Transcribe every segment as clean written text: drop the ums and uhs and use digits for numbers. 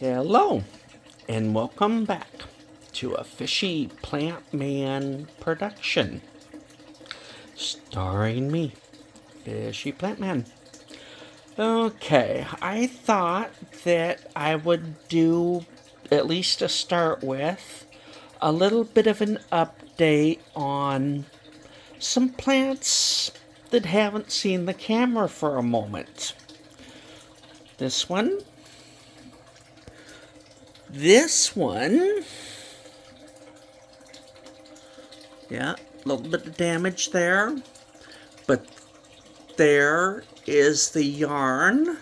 Hello, and welcome back to a Fishy Plant Man production, starring me, Fishy Plant Man. Okay, I thought that I would do, at least to start with, a little bit of an update on some plants that haven't seen the camera for a moment. This one, yeah, a little bit of damage there, but there is the yarn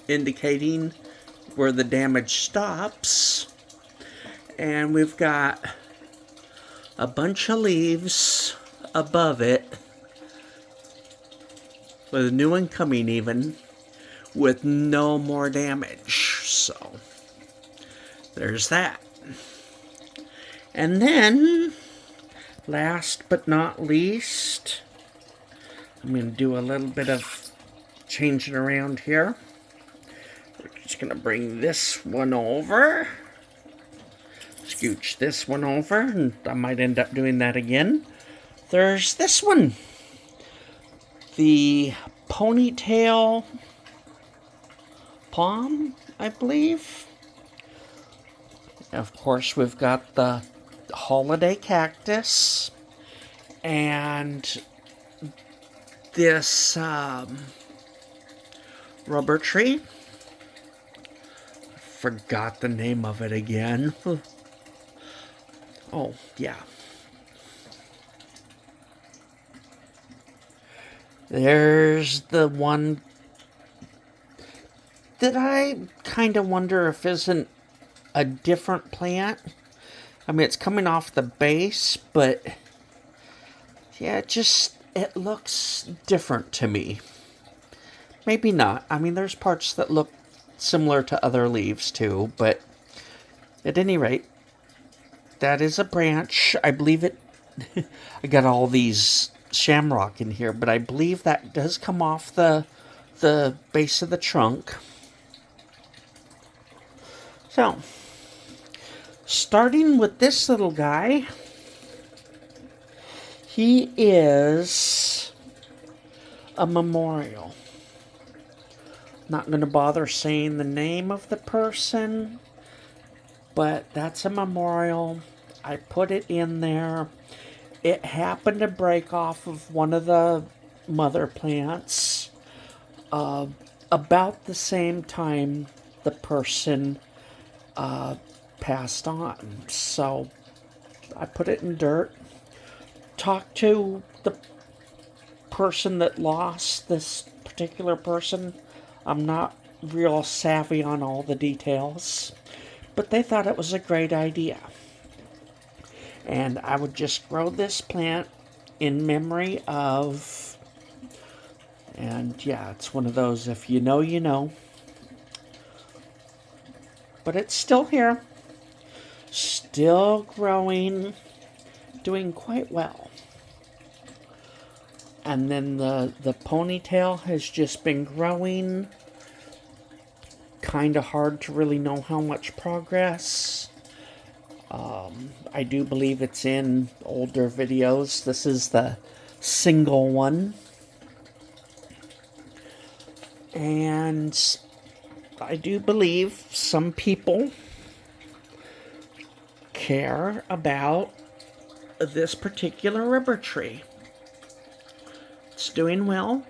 indicating where the damage stops. And we've got a bunch of leaves above it, with a new one coming even, with no more damage. So there's that. And then, last but not least, I'm going to do a little bit of changing around here. We're just going to bring this one over. Scooch this one over, and I might end up doing that again. There's this one. The ponytail palm, I believe. Of course, we've got the holiday cactus. And this rubber tree. Forgot the name of it again. Oh, yeah. There's the one that I kind of wonder if isn't a different plant. I mean, it's coming off the base, but yeah, it looks different to me. Maybe not. I mean, there's parts that look similar to other leaves too, but at any rate, that is a branch. I believe it. I got all these shamrock in here, but I believe that does come off the base of the trunk. So, starting with this little guy, he is a memorial. Not going to bother saying the name of the person, but that's a memorial. I put it in there. It happened to break off of one of the mother plants about the same time the person passed on. So I put it in dirt. Talked to the person that lost this particular person. I'm not real savvy on all the details, but they thought it was a great idea. And I would just grow this plant in memory of, and yeah, it's one of those, if you know, you know. But it's still here, still growing, doing quite well. And then the ponytail has just been growing. Kind of hard to really know how much progress. I do believe it's in older videos. This is the single one. And I do believe some people care about this particular rubber tree. It's doing well.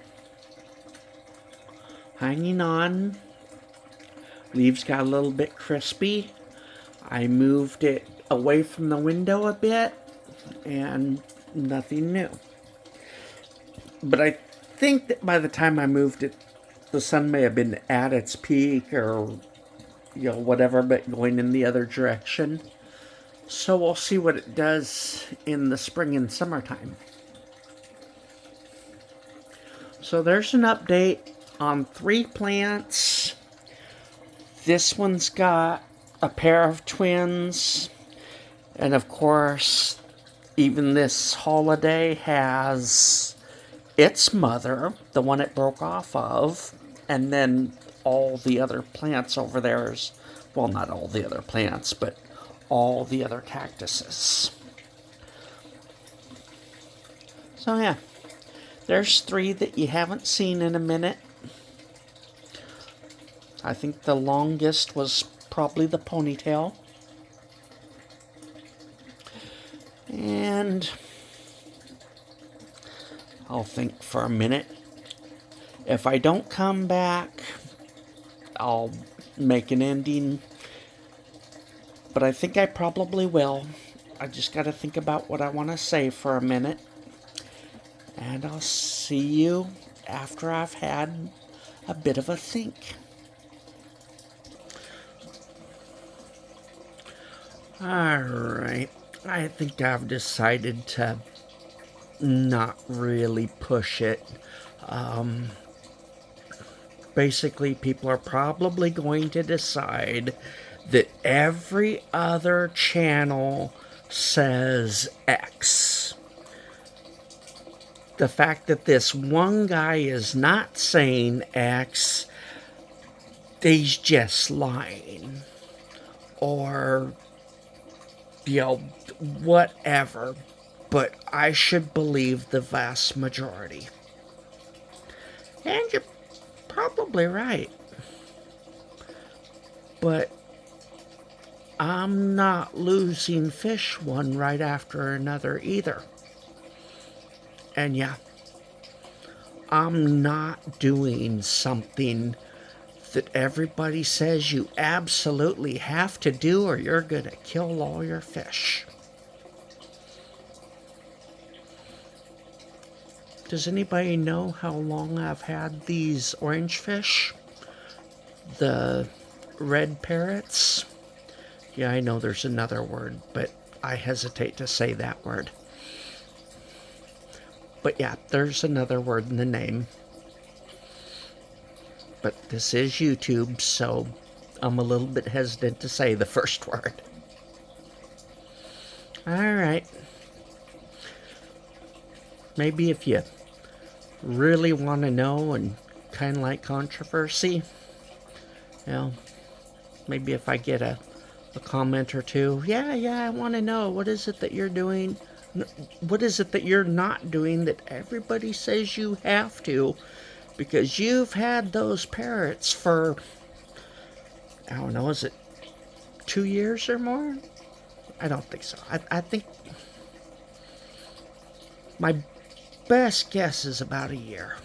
Hanging on. Leaves got a little bit crispy. I moved it away from the window a bit, and nothing new. But I think that by the time I moved it, the sun may have been at its peak or, whatever, but going in the other direction. So we'll see what it does in the spring and summertime. So there's an update on 3 plants. This one's got a pair of twins. And of course, even this holiday has its mother, the one it broke off of. And then all the other plants over there is, well, not all the other plants, but all the other cactuses. So yeah, there's 3 that you haven't seen in a minute. I think the longest was probably the ponytail. And I'll think for a minute. If I don't come back, I'll make an ending. But I think I probably will. I just got to think about what I want to say for a minute. And I'll see you after I've had a bit of a think. Alright, I think I've decided to not really push it. Basically, people are probably going to decide that every other channel says X. The fact that this one guy is not saying X, he's just lying. Or, whatever. But I should believe the vast majority. And you're probably right. But I'm not losing fish one right after another either. And yeah, I'm not doing something that everybody says you absolutely have to do or you're going to kill all your fish. Does anybody know how long I've had these orange fish? The red parrots? Yeah, I know there's another word, but I hesitate to say that word. But yeah, there's another word in the name. But this is YouTube, so I'm a little bit hesitant to say the first word. Alright. Maybe if you really want to know and kind of like controversy, maybe if I get a comment or two, yeah, I want to know, what is it that you're doing? What is it that you're not doing that everybody says you have to? Because you've had those parrots for, I don't know, is it 2 years or more? I don't think so. I think my best guess is about a year.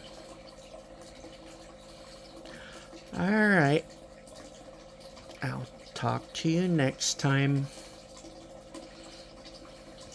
Alright. I'll talk to you next time.